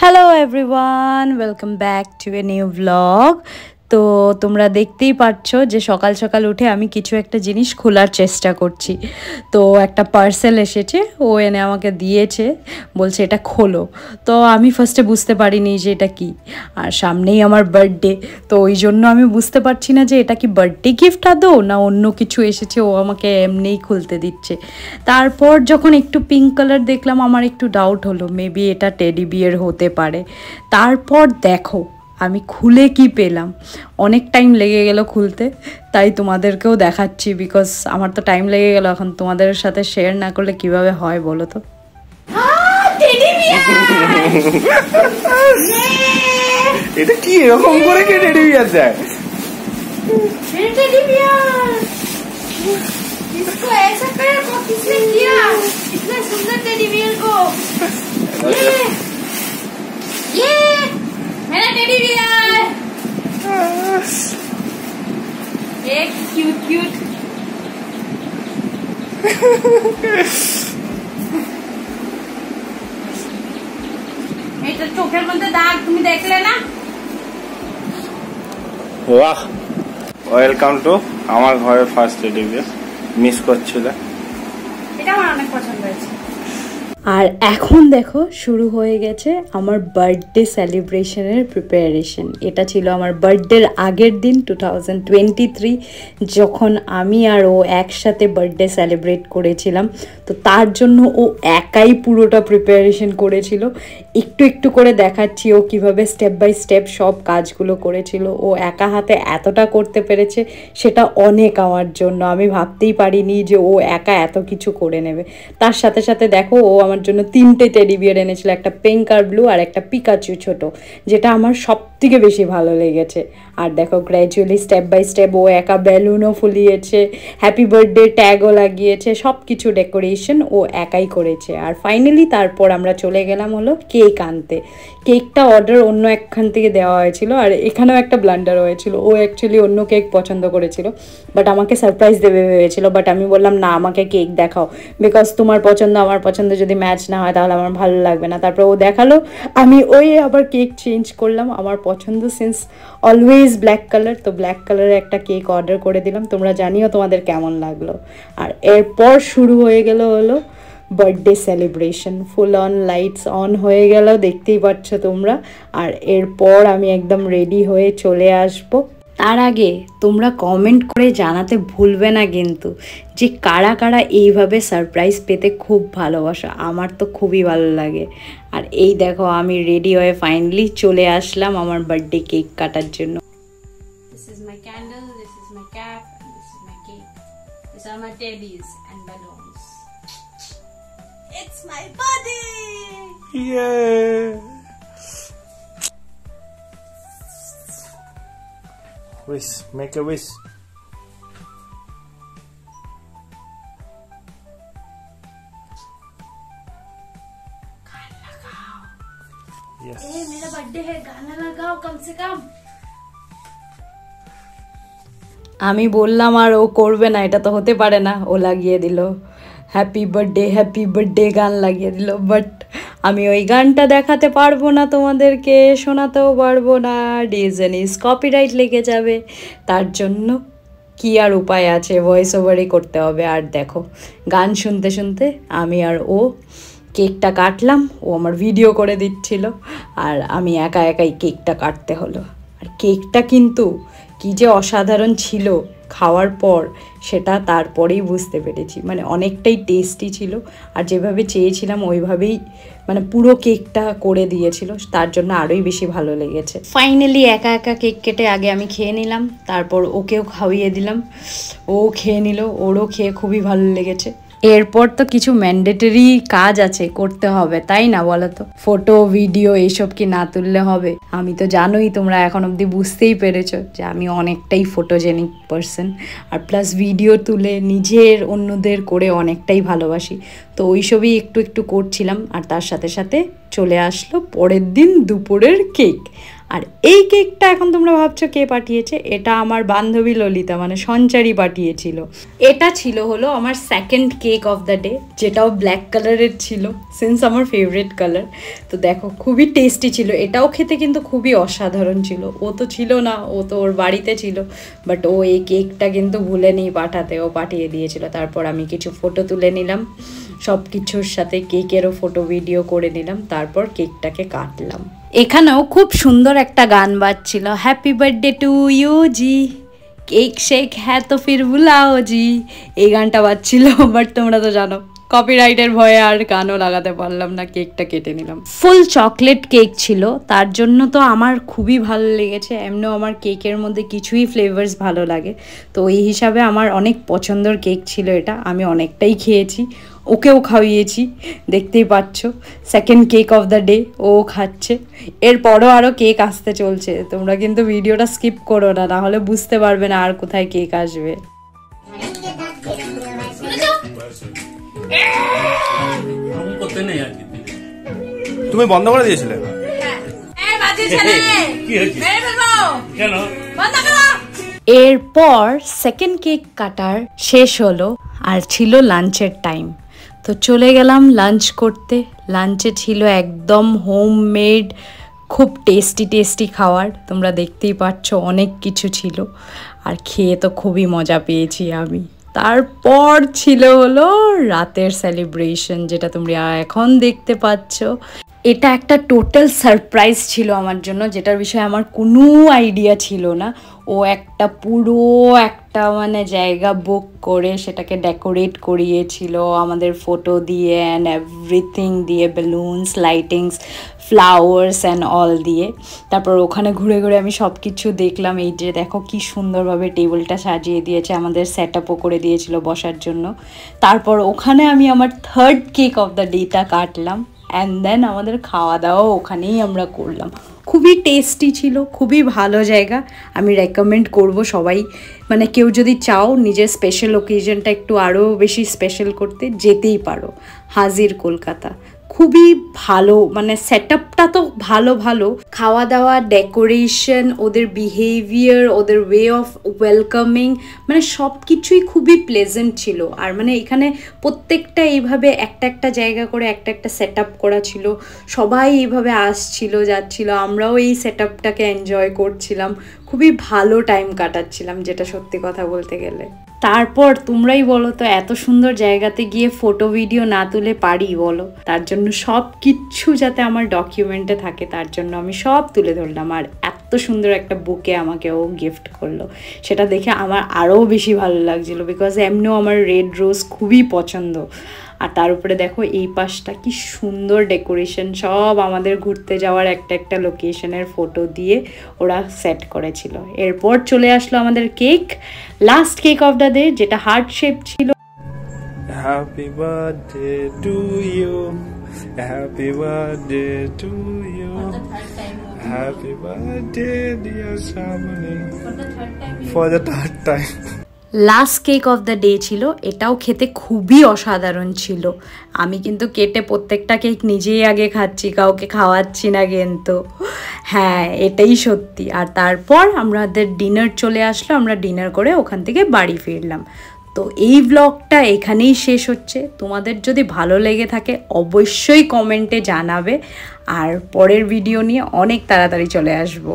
Hello everyone, welcome back to a new blog. তো তোমরা দেখতেই পাচ্ছ যে সকাল সকাল উঠে আমি কিছু একটা জিনিস খোলার চেষ্টা করছি। তো একটা পার্সেল এসেছে, ও এনে আমাকে দিয়েছে, বলছে এটা খোলো। তো আমি ফার্স্টে বুঝতে পারিনি যে এটা কি, আর সামনেই আমার বার্থডে, তো ওই জন্য আমি বুঝতে পারছি না যে এটা কি বার্থডে গিফট আদৌ না অন্য কিছু এসেছে, ও আমাকে এমনিই খুলতে দিচ্ছে। তারপর যখন একটু পিঙ্ক কালার দেখলাম আমার একটু ডাউট হলো মেবি এটা টেডি বিয়ার হতে পারে। তারপর দেখো আমি খুলে কি পেলাম, অনেক টাইম লেগে গেল খুলতে, তাই তোমাদেরকেও দেখাচ্ছি বিকজ আমার তো টাইম লেগে গেল। এখন তোমাদের সাথে শেয়ার না করলে কিভাবে হয় বলো তো। এটা কি এরকম করে কে টেডি বিয়ার দেয়? टेडी बियर इसको ऐसा करे को किसने किया? इतना सुंदर टेडी बियर को ये मेरा टेडी बियर एक क्यूट क्यूट এটা চোখের মধ্যে দাগ তুমি দেখলে না? বাহ, ওয়েলকাম টু আমার ঘরের ফার্স্ট টেডি বিয়ার। মিস করছিল, এটা আমার অনেক পছন্দ হয়েছে। আর এখন দেখো শুরু হয়ে গেছে আমার বার্থডে সেলিব্রেশনের প্রিপারেশন। এটা ছিল আমার বার্থডের আগের দিন 2023, যখন আমি আর ও একসাথে বার্থডে সেলিব্রেট করেছিলাম। তো তার জন্য ও একাই পুরোটা প্রিপারেশন করেছিল। একটু একটু করে দেখাচ্ছি ও কিভাবে স্টেপ বাই স্টেপ সব কাজগুলো করেছিল। ও একা হাতে এতটা করতে পেরেছে, সেটা অনেক আমার জন্য। আমি ভাবতেই পারিনি যে ও একা এত কিছু করে নেবে। তার সাথে সাথে দেখো ও আমার জন্য 3টে টেডি বিয়ার এনেছিল, একটা পিঙ্ক আর ব্লু আর একটা পিকাচু ছোট, যেটা আমার সব থেকে বেশি ভালো লেগেছে। আর দেখো গ্র্যাজুয়ালি স্টেপ বাই স্টেপ ও একা বেলুনও ফুলিয়েছে, হ্যাপি বার্থডে ট্যাগও লাগিয়েছে, সব কিছু ডেকোরেশন ও একাই করেছে। আর ফাইনালি তারপর আমরা চলে গেলাম হলো কেক আনতে। কেকটা অর্ডার অন্য একখান থেকে দেওয়া হয়েছিল, আর এখানেও একটা ব্লান্ডার হয়েছিল। ও অ্যাকচুয়ালি অন্য কেক পছন্দ করেছিল, বাট আমাকে সারপ্রাইজ দেবে ভেবেছিল। বাট আমি বললাম না, আমাকে কেক দেখাও, বিকজ তোমার পছন্দ আমার পছন্দ যদি ম্যাচ না হয় তাহলে আমার ভালো লাগবে না। তারপর ও দেখালো, আমি ওই আবার কেক চেঞ্জ করলাম। আমার পছন্দ সিন্স অলওয়েজ ব্ল্যাক কালার, তো ব্ল্যাক কালারের একটা কেক অর্ডার করে দিলাম। তোমরা জানিও তোমাদের কেমন লাগলো। আর এরপর শুরু হয়ে গেল হলো birthday celebration. Full on lights on হয়ে গেল, দেখতেই পাচ্ছ তোমরা। আর এরপর আমি একদম রেডি হয়ে চলে আসবো। তার আগে তোমরা কমেন্ট করে জানাতে ভুলবে না কিন্তু যে কারা কারা এইভাবে সারপ্রাইজ পেতে খুব ভালোবাসো। আমার তো খুবই ভালো লাগে। আর এই দেখো আমি রেডি হয়ে ফাইনালি চলে আসলাম আমার বার্থডে কেক কাটার জন্য। This is my candle, this is my cap, and this is my cake. These are my teddies and balloons. It's my birthday! yeah. Wish, make a wish. Yes. ए, मेरा birthday है, गाना लगाओ कम से कम। আমি বললাম আর ও করবে না, এটা তো হতে পারে না। ও লাগিয়ে দিল হ্যাপি বার্থডে গান লাগিয়ে দিল। বাট আমি ওই গানটা দেখাতে পারবো না, তোমাদেরকে শোনাতেও পারবো না, রিজন ইজ কপিরাইট লেগে যাবে। তার জন্য কি আর উপায় আছে, ভয়েস ওভারই করতে হবে। আর দেখো গান শুনতে শুনতে আমি আর ও কেকটা কাটলাম। ও আমার ভিডিও করে দিচ্ছিল, আর আমি একা একাই কেকটা কাটতে হলো। আর কেকটা কিন্তু কি যে অসাধারণ ছিল, খাওয়ার পর সেটা তারপরেই বুঝতে পেরেছি। মানে অনেকটাই টেস্টি ছিল, আর যেভাবে চেয়েছিলাম ওইভাবেই মানে পুরো কেকটা করে দিয়েছিল, তার জন্য আরোই বেশি ভালো লেগেছে। ফাইনালি একা একা কেক কেটে আগে আমি খেয়ে নিলাম, তারপর ওকেও খাইয়ে দিলাম। ও খেয়ে নিল, ওরও খেয়ে খুবই ভালো লেগেছে। এরপর তো কিছু ম্যান্ডেটরি কাজ আছে, করতে হবে, তাই না বলো তো? ফটো ভিডিও এইসব কি না তুললে হবে? আমি তো জানোই, তোমরা এখন অবধি বুঝতেই পেরেছো যে আমি অনেকটাই ফটোজেনিক পারসন, আর প্লাস ভিডিও তুলে নিজের অন্যদের করে অনেকটাই ভালোবাসি। তো ওইসবই একটু একটু করছিলাম। আর তার সাথে সাথে চলে আসলো পরের দিন দুপুরের কেক। আর এই কেকটা এখন তোমরা ভাবছো কে পাঠিয়েছে, এটা আমার বান্ধবী ললিতা মানে সঞ্চারী পাঠিয়েছিল। এটা ছিল হলো আমার second cake of the day, যেটাও ব্ল্যাক কালারের ছিল সিন্স আমার ফেভারিট কালার। তো দেখো খুবই টেস্টি ছিল, এটাও খেতে কিন্তু খুবই অসাধারণ ছিল। ও তো ছিল না, ও তো ওর বাড়িতে ছিল, বাট ও এই কেকটা কিন্তু ভুলে নেই পাঠাতে, ও পাঠিয়ে দিয়েছিল। তারপর আমি কিছু ফটো তুলে নিলাম সব কিছুর সাথে, কেকেরও ফটো ভিডিও করে নিলাম, তারপর কেকটাকে কাটলাম। এখানেও খুব সুন্দর একটা গান বাজছিল, হ্যাপি বার্থডে টু ইউ জি, কেক শেক হ্যাঁ তো ফির বুলাও জি, এই গানটা বাজছিল। বাট তোমরা তো জানো কপিরাইটের ভয়ে আর গানও লাগাতে পারলাম না, কেকটা কেটে নিলাম। ফুল চকলেট কেক ছিল, তার জন্য তো আমার খুবই ভালো লেগেছে। এমনিও আমার কেকের মধ্যে কিছুই ফ্লেভার্স ভালো লাগে, তো এই হিসাবে আমার অনেক পছন্দের কেক ছিল এটা। আমি অনেকটাই খেয়েছি, ওকেও খাইয়েছি, দেখতেই পাচ্ছ। Second cake of the day ও খাচ্ছে, এরপরও আরও কেক আসতে চলছে। তোমরা কিন্তু ভিডিওটা স্কিপ করো না, নাহলে বুঝতে পারবে না আর কোথায় কেক আসবে। তুমি বন্ধ করে দিয়েছিলে? এরপর সেকেন্ড কেক কাটার শেষ হলো, আর ছিল লাঞ্চের টাইম। তো চলে গেলাম লাঞ্চ করতে। লাঞ্চে ছিল একদম হোমমেড খুব টেস্টি টেস্টি খাবার, তোমরা দেখতেই পাচ্ছ অনেক কিছু ছিল, আর খেয়ে তো খুবই মজা পেয়েছি আমি। তারপর ছিল হলো রাতের সেলিব্রেশন, যেটা তোমরা এখন দেখতে পাচ্ছ। এটা একটা টোটাল সারপ্রাইজ ছিল আমার জন্য, যেটার বিষয়ে আমার কোনো আইডিয়া ছিল না। ও একটা পুরো একটা মানে জায়গা বুক করে সেটাকে ডেকোরেট করিয়েছিল আমাদের ফটো দিয়ে অ্যান্ড এভরিথিং দিয়ে, balloons, lightings, flowers and all দিয়ে। তারপর ওখানে ঘুরে ঘুরে আমি সব কিছু দেখলাম। এই যে দেখো কি সুন্দরভাবে টেবিলটা সাজিয়ে দিয়েছে, আমাদের সেট আপও করে দিয়েছিল বসার জন্য। তারপর ওখানে আমি আমার third cake of the data কাটলাম, অ্যান্ড দেন আমাদের খাওয়া দাওয়াও ওখানেই আমরা করলাম। খুবই টেস্টি ছিল, খুবই ভালো জায়গা। আমি রেকমেন্ড করব সবাই, মানে কেউ যদি চাও নিজের স্পেশাল ওকেজনটা একটু আরও বেশি স্পেশাল করতে, যেতেই পারো। হাজির কলকাতা খুবই ভালো, মানে সেট আপটা তো ভালো ভালো, খাওয়া দাওয়া, ডেকোরেশন, ওদের বিহেভিয়ার, ওদের ওয়ে অফ ওয়েলকামিং, মানে সব কিছুই খুবই প্লেজেন্ট ছিল। আর মানে এখানে প্রত্যেকটা এইভাবে একটা একটা জায়গা করে একটা একটা সেট আপ করা ছিল, সবাই এইভাবে আসছিল যাচ্ছিল, আমরাও এই সেট আপটাকে এনজয় করছিলাম, খুবই ভালো টাইম কাটাচ্ছিলাম, যেটা সত্যি কথা বলতে গেলে। তারপর তোমরাই বলো তো, এত সুন্দর জায়গাতে গিয়ে ফটো ভিডিও না তুলে পারি বলো? তার জন্য সব কিচ্ছু যাতে আমার ডকুমেন্টে থাকে, তার জন্য আমি সব তুলে ধরলাম। আর এত সুন্দর একটা বুকে আমাকে ও গিফট করলো, সেটা দেখে আমার আরও বেশি ভালো লাগছিলো, বিকজ এমনিও আমার রেড রোজ খুবই পছন্দ। আর তার উপরে দেখো এই পাশটা কি সুন্দর ডেকোরেশন, সব আমাদের ঘুরতে যাওয়ার একটা একটা লোকেশনের ফটো দিয়ে ওরা সেট করেছিল। এরপর চলে আসলো আমাদের cake, last cake of the day, যেটা হার্ট শেপ ছিল। Happy birthday to you, happy birthday to you, happy birthday dear Srabani, for the third time. Last cake of the day ছিল, এটাও খেতে খুবই অসাধারণ ছিল। আমি কিন্তু কেটে প্রত্যেকটা কেক নিজেই আগে খাচ্ছি, কাউকে খাওয়াচ্ছি না কিন্তু, হ্যাঁ এটাই সত্যি। আর তারপর আমাদের ডিনার চলে আসলো, আমরা ডিনার করে ওখান থেকে বাড়ি ফিরলাম। তো এই ব্লগটা এখানেই শেষ হচ্ছে। তোমাদের যদি ভালো লেগে থাকে অবশ্যই কমেন্টে জানাবে, আর পরের ভিডিও নিয়ে অনেক তাড়াতাড়ি চলে আসবো।